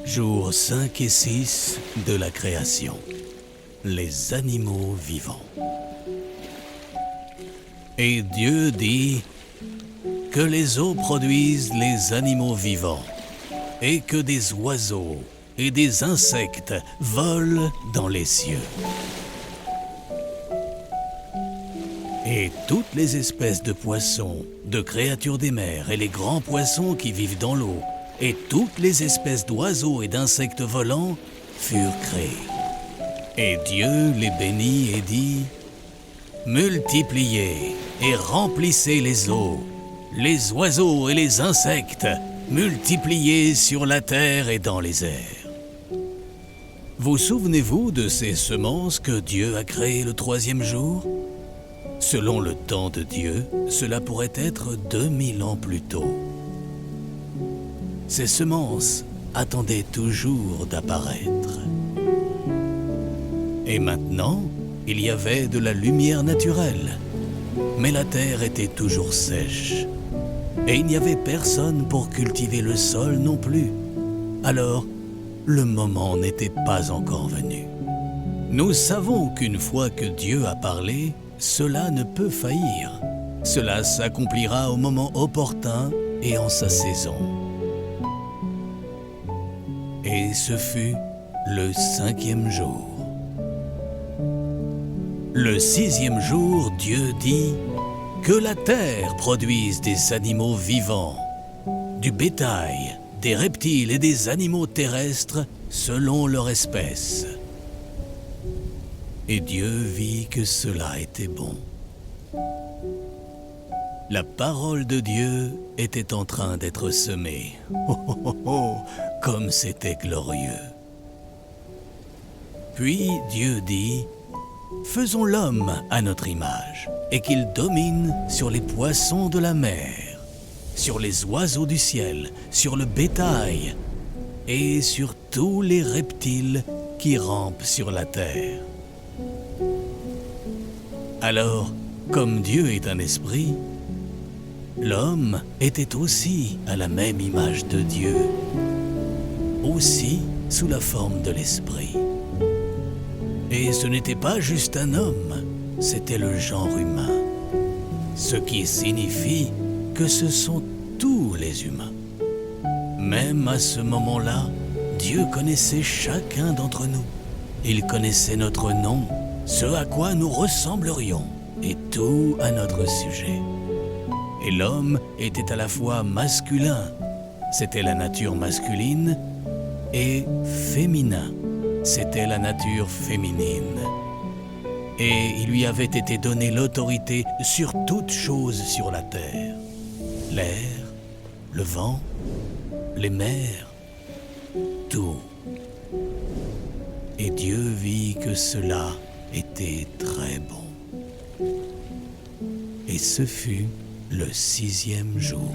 Jours 5 et 6 de la création. Les animaux vivants. Et Dieu dit que les eaux produisent les animaux vivants et que des oiseaux et des insectes volent dans les cieux. Et toutes les espèces de poissons, de créatures des mers et les grands poissons qui vivent dans l'eau, et toutes les espèces d'oiseaux et d'insectes volants furent créés. Et Dieu les bénit et dit : multipliez et remplissez les eaux, les oiseaux et les insectes, multipliez sur la terre et dans les airs. Vous souvenez-vous de ces semences que Dieu a créées le 3e jour ? Selon le temps de Dieu, cela pourrait être 2000 ans plus tôt. Ces semences attendaient toujours d'apparaître. Et maintenant, il y avait de la lumière naturelle, mais la terre était toujours sèche. Et il n'y avait personne pour cultiver le sol non plus. Alors, le moment n'était pas encore venu. Nous savons qu'une fois que Dieu a parlé, cela ne peut faillir. Cela s'accomplira au moment opportun et en sa saison. Et ce fut le 5e jour. Le 6e jour, Dieu dit que la terre produise des animaux vivants, du bétail, des reptiles et des animaux terrestres selon leur espèce. Et Dieu vit que cela était bon. La parole de Dieu était en train d'être semée. Oh, oh, oh, oh, comme c'était glorieux. Puis Dieu dit : faisons l'homme à notre image, et qu'il domine sur les poissons de la mer, sur les oiseaux du ciel, sur le bétail, et sur tous les reptiles qui rampent sur la terre. Alors, comme Dieu est un esprit, l'homme était aussi à la même image de Dieu, aussi sous la forme de l'esprit. Et ce n'était pas juste un homme, c'était le genre humain, ce qui signifie que ce sont tous les humains. Même à ce moment-là, Dieu connaissait chacun d'entre nous. Il connaissait notre nom, ce à quoi nous ressemblerions, et tout à notre sujet. Et l'homme était à la fois masculin, c'était la nature masculine, et féminin, c'était la nature féminine. Et il lui avait été donné l'autorité sur toute chose sur la terre. L'air, le vent, les mers, tout. Et Dieu vit que cela était très bon. Et ce fut le 6e jour.